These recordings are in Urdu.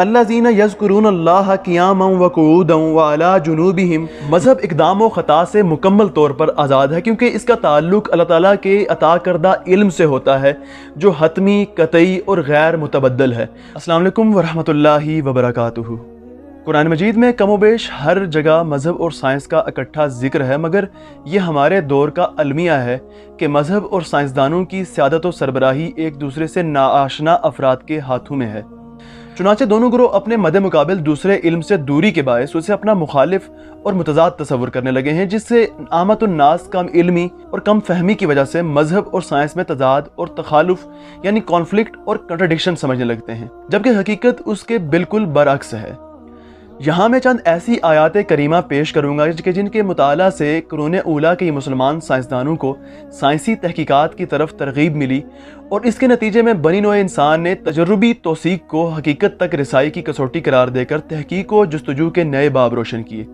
الذین یذکرون اللہ قیاما وقعودا وعلی جنوبہم، مذہب اقدام و خطا سے مکمل طور پر آزاد ہے، کیونکہ اس کا تعلق اللہ تعالیٰ کے عطا کردہ علم سے ہوتا ہے جو حتمی، قطعی اور غیر متبدل ہے۔ السلام علیکم ورحمۃ اللہ وبرکاتہ۔ قرآن مجید میں کم و بیش ہر جگہ مذہب اور سائنس کا اکٹھا ذکر ہے، مگر یہ ہمارے دور کا المیہ ہے کہ مذہب اور سائنسدانوں کی سیادت و سربراہی ایک دوسرے سے ناآشنا افراد کے ہاتھوں میں ہے۔ چنانچہ دونوں گروہ اپنے مد مقابل دوسرے علم سے دوری کے باعث اسے اپنا مخالف اور متضاد تصور کرنے لگے ہیں، جس سے عامت الناس کم علمی اور کم فہمی کی وجہ سے مذہب اور سائنس میں تضاد اور تخالف یعنی کانفلکٹ اور کنٹرڈکشن سمجھنے لگتے ہیں، جبکہ حقیقت اس کے بالکل برعکس ہے۔ یہاں میں چند ایسی آیات کریمہ پیش کروں گا کہ جن کے مطالعہ سے قرون اولیٰ کے مسلمان سائنسدانوں کو سائنسی تحقیقات کی طرف ترغیب ملی، اور اس کے نتیجے میں بنی نوع انسان نے تجربی توثیق کو حقیقت تک رسائی کی کسوٹی قرار دے کر تحقیق و جستجو کے نئے باب روشن کیے۔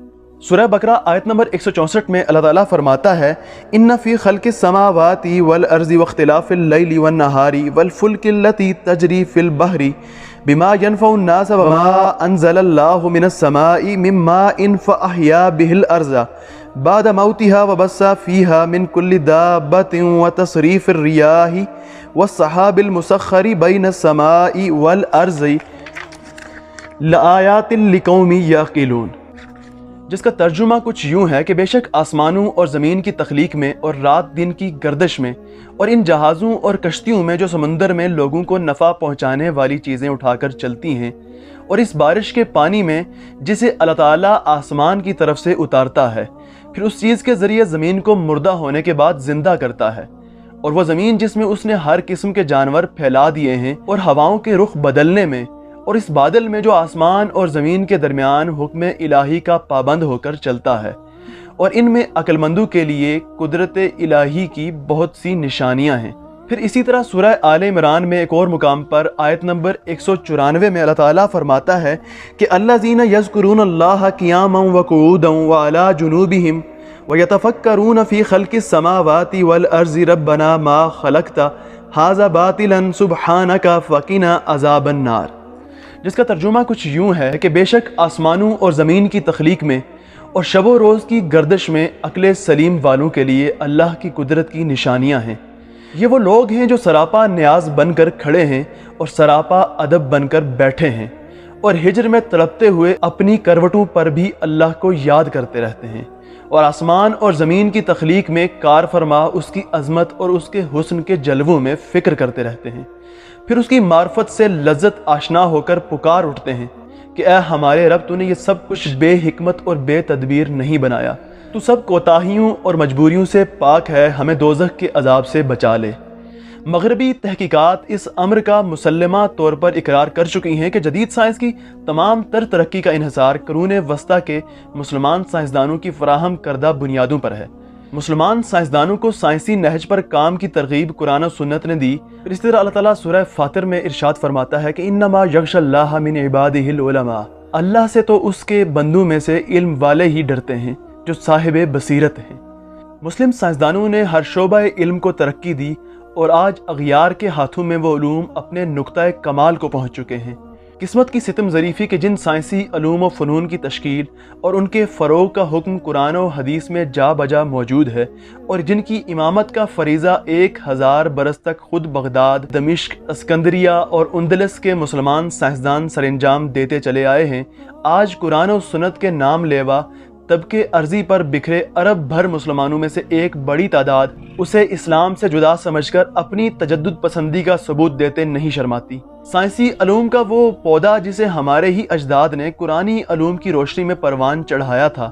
سورہ بقرہ آیت نمبر 164 میں اللہ تعالیٰ فرماتا ہے، ان فی خلق السماوات والارض واختلاف اللیل والنہار والفلک التی تجری فی البحر بما ينفع الناس وما انزل الله من السماء من ماء فاحيا به الارض بعد موتها وبث فيها من كل دابة وتصريف الرياح والسحاب المسخر بين السماء والارض لآیات لقوم یعقلون، جس کا ترجمہ کچھ یوں ہے کہ بے شک آسمانوں اور زمین کی تخلیق میں اور رات دن کی گردش میں اور ان جہازوں اور کشتیوں میں جو سمندر میں لوگوں کو نفع پہنچانے والی چیزیں اٹھا کر چلتی ہیں، اور اس بارش کے پانی میں جسے اللہ تعالیٰ آسمان کی طرف سے اتارتا ہے، پھر اس چیز کے ذریعے زمین کو مردہ ہونے کے بعد زندہ کرتا ہے، اور وہ زمین جس میں اس نے ہر قسم کے جانور پھیلا دیے ہیں، اور ہواؤں کے رخ بدلنے میں، اور اس بادل میں جو آسمان اور زمین کے درمیان حکم الہی کا پابند ہو کر چلتا ہے، اور ان میں عقل مندوں کے لیے قدرت الہی کی بہت سی نشانیاں ہیں۔ پھر اسی طرح سورہ آل عمران میں ایک اور مقام پر آیت نمبر 194 میں اللہ تعالیٰ فرماتا ہے کہ الذین یذکرون اللہ قیاما وقعودا وعلی جنوبہم ویتفکرون فی خلق السماوات والارض ربنا ما خلقت ھذا باطلا سبحانک فقنا عذاب النار، جس کا ترجمہ کچھ یوں ہے کہ بے شک آسمانوں اور زمین کی تخلیق میں اور شب و روز کی گردش میں عقل سلیم والوں کے لیے اللہ کی قدرت کی نشانیاں ہیں۔ یہ وہ لوگ ہیں جو سراپا نیاز بن کر کھڑے ہیں اور سراپا ادب بن کر بیٹھے ہیں، اور ہجر میں تڑپتے ہوئے اپنی کروٹوں پر بھی اللہ کو یاد کرتے رہتے ہیں، اور آسمان اور زمین کی تخلیق میں کار فرما اس کی عظمت اور اس کے حسن کے جلووں میں فکر کرتے رہتے ہیں، پھر اس کی معرفت سے لذت آشنا ہو کر پکار اٹھتے ہیں کہ اے ہمارے رب، تو نے یہ سب کچھ بے حکمت اور بے تدبیر نہیں بنایا، تو سب کوتاہیوں اور مجبوریوں سے پاک ہے، ہمیں دوزخ کے عذاب سے بچا لے۔ مغربی تحقیقات اس امر کا مسلمہ طور پر اقرار کر چکی ہیں کہ جدید سائنس کی تمام تر ترقی کا انحصار قرون وسطیٰ کے مسلمان سائنسدانوں کی فراہم کردہ بنیادوں پر ہے۔ مسلمان سائنسدانوں کو سائنسی نہج پر کام کی ترغیب قرآن و سنت نے دی۔ اس طرح اللہ تعالیٰ سورہ فاطر میں ارشاد فرماتا ہے کہ انما یخشی اللہ من عبادہ العلماء، اللہ سے تو اس کے بندوں میں سے علم والے ہی ڈرتے ہیں جو صاحب بصیرت ہیں۔ مسلم سائنسدانوں نے ہر شعبہ علم کو ترقی دی، اور آج اغیار کے ہاتھوں میں وہ علوم اپنے نقطۂ کمال کو پہنچ چکے ہیں۔ قسمت کی ستم ظریفی کہ جن سائنسی علوم و فنون کی تشکیل اور ان کے فروغ کا حکم قرآن و حدیث میں جا بجا موجود ہے، اور جن کی امامت کا فریضہ 1000 برس تک خود بغداد، دمشق، اسکندریہ اور اندلس کے مسلمان سائنسدان سر انجام دیتے چلے آئے ہیں، آج قرآن و سنت کے نام لیوا طبقے ارضی پر بکھرے عرب بھر مسلمانوں میں سے ایک بڑی تعداد اسے اسلام سے جدا سمجھ کر اپنی تجدد پسندی کا ثبوت دیتے نہیں شرماتی۔ سائنسی علوم کا وہ پودا جسے ہمارے ہی اجداد نے قرآنی علوم کی روشنی میں پروان چڑھایا تھا،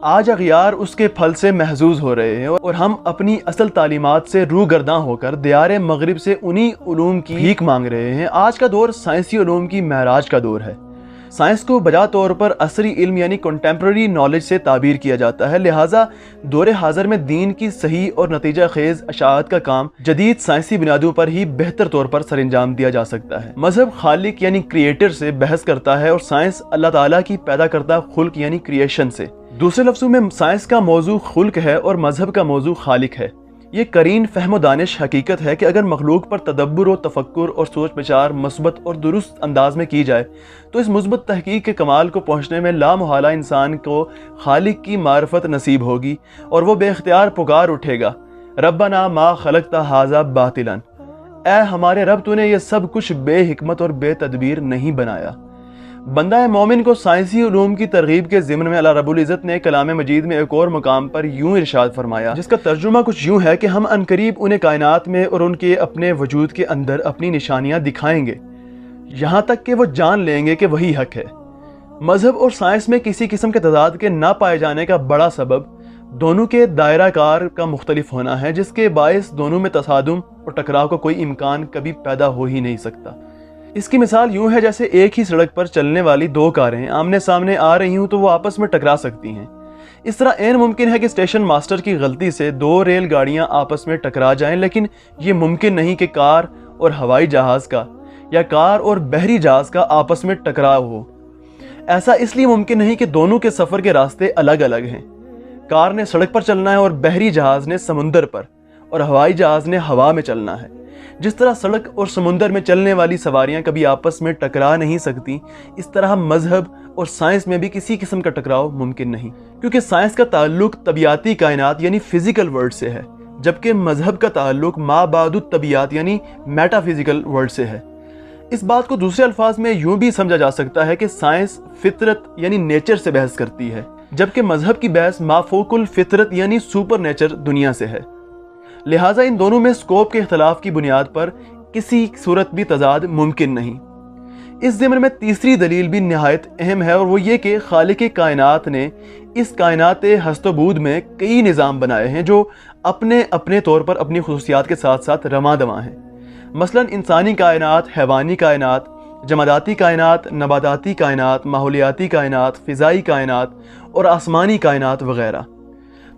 آج اغیار اس کے پھل سے محظوظ ہو رہے ہیں، اور ہم اپنی اصل تعلیمات سے روگرداں ہو کر دیار مغرب سے انہی علوم کی بھیک مانگ رہے ہیں۔ آج کا دور سائنسی علوم کی معراج کا دور ہے۔ سائنس کو بجا طور پر عصری علم یعنی کنٹمپرری نالج سے تعبیر کیا جاتا ہے، لہٰذا دور حاضر میں دین کی صحیح اور نتیجہ خیز اشاعت کا کام جدید سائنسی بنیادوں پر ہی بہتر طور پر سر انجام دیا جا سکتا ہے۔ مذہب خالق یعنی کریٹر سے بحث کرتا ہے، اور سائنس اللہ تعالیٰ کی پیدا کردہ خلق یعنی کریشن سے۔ دوسرے لفظوں میں سائنس کا موضوع خلق ہے اور مذہب کا موضوع خالق ہے۔ یہ قرین فہم و دانش حقیقت ہے کہ اگر مخلوق پر تدبر و تفکر اور سوچ بچار مثبت اور درست انداز میں کی جائے تو اس مثبت تحقیق کے کمال کو پہنچنے میں لامحالہ انسان کو خالق کی معرفت نصیب ہوگی اور وہ بے اختیار پکار اٹھے گا، ربنا ما خلقت ھذا باطلا، اے ہمارے رب تو نے یہ سب کچھ بے حکمت اور بے تدبیر نہیں بنایا۔ بندہ مومن کو سائنسی علوم کی ترغیب کے ضمن میں اللہ رب العزت نے کلام مجید میں ایک اور مقام پر یوں ارشاد فرمایا، جس کا ترجمہ کچھ یوں ہے کہ ہم عنقریب انہیں کائنات میں اور ان کے اپنے وجود کے اندر اپنی نشانیاں دکھائیں گے، یہاں تک کہ وہ جان لیں گے کہ وہی حق ہے۔ مذہب اور سائنس میں کسی قسم کے تضاد کے نہ پائے جانے کا بڑا سبب دونوں کے دائرہ کار کا مختلف ہونا ہے، جس کے باعث دونوں میں تصادم اور ٹکراؤ کا کوئی امکان کبھی پیدا ہو ہی نہیں سکتا۔ اس کی مثال یوں ہے جیسے ایک ہی سڑک پر چلنے والی دو کاریں آمنے سامنے آ رہی ہوں تو وہ آپس میں ٹکرا سکتی ہیں۔ اس طرح عین ممکن ہے کہ اسٹیشن ماسٹر کی غلطی سے دو ریل گاڑیاں آپس میں ٹکرا جائیں، لیکن یہ ممکن نہیں کہ کار اور ہوائی جہاز کا یا کار اور بحری جہاز کا آپس میں ٹکراؤ ہو۔ ایسا اس لیے ممکن نہیں کہ دونوں کے سفر کے راستے الگ الگ ہیں۔ کار نے سڑک پر چلنا ہے اور بحری جہاز نے سمندر پر، اور ہوائی جہاز نے ہوا میں چلنا ہے۔ جس طرح سڑک اور سمندر میں چلنے والی سواریاں کبھی آپس میں ٹکرا نہیں سکتی، اس طرح مذہب اور سائنس میں بھی کسی قسم کا ٹکراؤ ممکن نہیں، کیونکہ سائنس کا تعلق طبیعتی کائنات یعنی فزیکل ورلڈ سے ہے، جبکہ مذہب کا تعلق ما بعد الطبیعات یعنی میٹا فزیکل ورلڈ سے ہے۔ اس بات کو دوسرے الفاظ میں یوں بھی سمجھا جا سکتا ہے کہ سائنس فطرت یعنی نیچر سے بحث کرتی ہے، جبکہ مذہب کی بحث ما فوق الفطرت یعنی سپر نیچر دنیا سے ہے۔ لہٰذا ان دونوں میں سکوپ کے اختلاف کی بنیاد پر کسی صورت بھی تضاد ممکن نہیں۔ اس ضمن میں تیسری دلیل بھی نہایت اہم ہے، اور وہ یہ کہ خالق کائنات نے اس کائنات ہست و بود میں کئی نظام بنائے ہیں جو اپنے اپنے طور پر اپنی خصوصیات کے ساتھ ساتھ رواں دواں ہیں۔ مثلا انسانی کائنات، حیوانی کائنات، جماداتی کائنات، نباتاتی کائنات، ماحولیاتی کائنات، فضائی کائنات اور آسمانی کائنات وغیرہ۔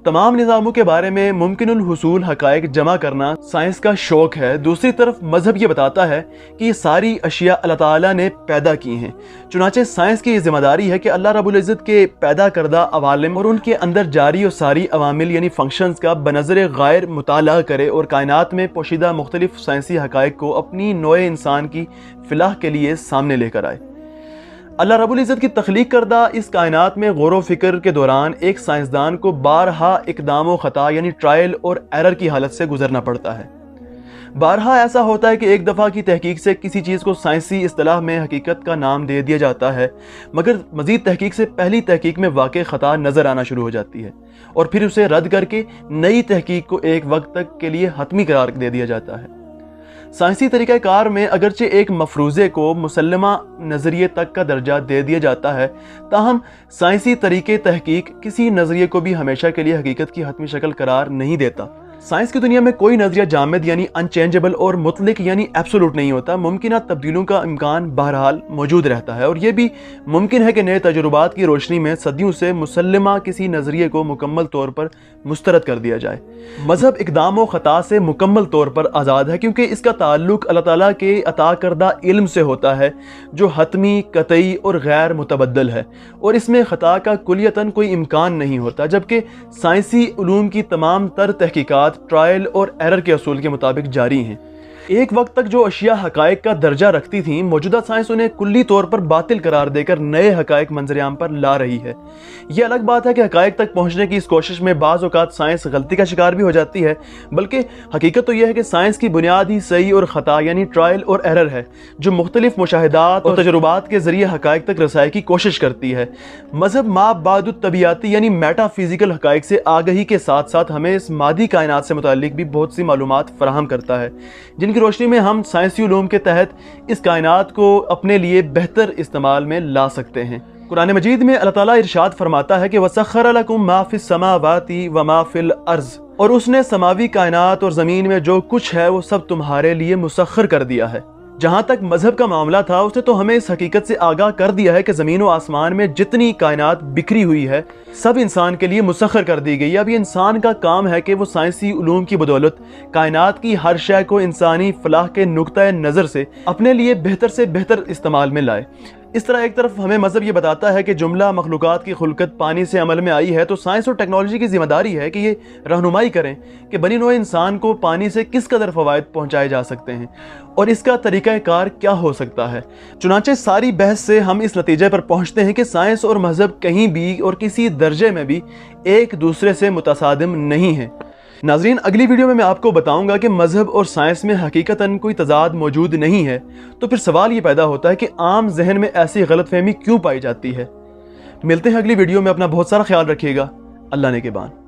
تمام نظاموں کے بارے میں ممکن الحصول حقائق جمع کرنا سائنس کا شوق ہے۔ دوسری طرف مذہب یہ بتاتا ہے کہ یہ ساری اشیاء اللہ تعالیٰ نے پیدا کی ہیں، چنانچہ سائنس کی یہ ذمہ داری ہے کہ اللہ رب العزت کے پیدا کردہ عوالم اور ان کے اندر جاری و ساری عوامل یعنی فنکشنز کا بنظر غائر مطالعہ کرے اور کائنات میں پوشیدہ مختلف سائنسی حقائق کو اپنی نوع انسان کی فلاح کے لیے سامنے لے کر آئے۔ اللہ رب العزت کی تخلیق کردہ اس کائنات میں غور و فکر کے دوران ایک سائنسدان کو بارہا اقدام و خطا یعنی ٹرائل اور ایرر کی حالت سے گزرنا پڑتا ہے۔ بارہا ایسا ہوتا ہے کہ ایک دفعہ کی تحقیق سے کسی چیز کو سائنسی اصطلاح میں حقیقت کا نام دے دیا جاتا ہے، مگر مزید تحقیق سے پہلی تحقیق میں واقع خطا نظر آنا شروع ہو جاتی ہے، اور پھر اسے رد کر کے نئی تحقیق کو ایک وقت تک کے لیے حتمی قرار دے دیا جاتا ہے۔ سائنسی طریقہ کار میں اگرچہ ایک مفروضے کو مسلمہ نظریے تک کا درجہ دے دیا جاتا ہے، تاہم سائنسی طریقے تحقیق کسی نظریے کو بھی ہمیشہ کے لیے حقیقت کی حتمی شکل قرار نہیں دیتا۔ سائنس کی دنیا میں کوئی نظریہ جامد یعنی انچینجبل اور مطلق یعنی ایبسولوٹ نہیں ہوتا۔ ممکنہ تبدیلیوں کا امکان بہرحال موجود رہتا ہے، اور یہ بھی ممکن ہے کہ نئے تجربات کی روشنی میں صدیوں سے مسلمہ کسی نظریے کو مکمل طور پر مسترد کر دیا جائے۔ مذہب اقدام و خطا سے مکمل طور پر آزاد ہے، کیونکہ اس کا تعلق اللہ تعالیٰ کے عطا کردہ علم سے ہوتا ہے جو حتمی، قطعی اور غیر متبدل ہے، اور اس میں خطا کا کلیتاً کوئی امکان نہیں ہوتا، جبکہ سائنسی علوم کی تمام تر تحقیقات ٹرائل اور ایرر کے اصول کے مطابق جاری ہیں۔ ایک وقت تک جو اشیاء حقائق کا درجہ رکھتی تھیں، موجودہ سائنس انہیں کلی طور پر باطل قرار دے کر نئے حقائق منظر عام پر لا رہی ہے۔ یہ الگ بات ہے کہ حقائق تک پہنچنے کی اس کوشش میں بعض اوقات سائنس غلطی کا شکار بھی ہو جاتی ہے، بلکہ حقیقت تو یہ ہے کہ سائنس کی بنیاد ہی صحیح اور خطا یعنی ٹرائل اور ایرر ہے، جو مختلف مشاہدات اور تجربات کے ذریعے حقائق تک رسائی کی کوشش کرتی ہے۔ مذہب ما بعد الطبیعاتی یعنی میٹا فزیکل حقائق سے آگہی کے ساتھ ساتھ ہمیں اس مادی کائنات سے متعلق بھی بہت سی معلومات فراہم کرتا ہے، جن کی روشنی میں ہم سائنسی علوم کے تحت اس کائنات کو اپنے لیے بہتر استعمال میں لا سکتے ہیں۔ قرآن مجید میں اللہ تعالیٰ ارشاد فرماتا ہے کہ وَسَخَّرَ لَكُم مَا فِي السَّمَاوَاتِ وَمَا فِي الْأَرْضِ، اور اس نے سماوی کائنات اور زمین میں جو کچھ ہے وہ سب تمہارے لیے مسخر کر دیا ہے۔ جہاں تک مذہب کا معاملہ تھا، اس نے تو ہمیں اس حقیقت سے آگاہ کر دیا ہے کہ زمین و آسمان میں جتنی کائنات بکھری ہوئی ہے سب انسان کے لیے مسخر کر دی گئی۔ اب یہ انسان کا کام ہے کہ وہ سائنسی علوم کی بدولت کائنات کی ہر شے کو انسانی فلاح کے نقطۂ نظر سے اپنے لیے بہتر سے بہتر استعمال میں لائے۔ اس طرح ایک طرف ہمیں مذہب یہ بتاتا ہے کہ جملہ مخلوقات کی خلقت پانی سے عمل میں آئی ہے، تو سائنس اور ٹیکنالوجی کی ذمہ داری ہے کہ یہ رہنمائی کریں کہ بنی نوع انسان کو پانی سے کس قدر فوائد پہنچائے جا سکتے ہیں اور اس کا طریقہ کار کیا ہو سکتا ہے۔ چنانچہ ساری بحث سے ہم اس نتیجے پر پہنچتے ہیں کہ سائنس اور مذہب کہیں بھی اور کسی درجے میں بھی ایک دوسرے سے متصادم نہیں ہیں۔ ناظرین، اگلی ویڈیو میں آپ کو بتاؤں گا کہ مذہب اور سائنس میں حقیقتاً کوئی تضاد موجود نہیں ہے، تو پھر سوال یہ پیدا ہوتا ہے کہ عام ذہن میں ایسی غلط فہمی کیوں پائی جاتی ہے۔ ملتے ہیں اگلی ویڈیو میں، اپنا بہت سارا خیال رکھیے گا۔ اللہ نگہبان۔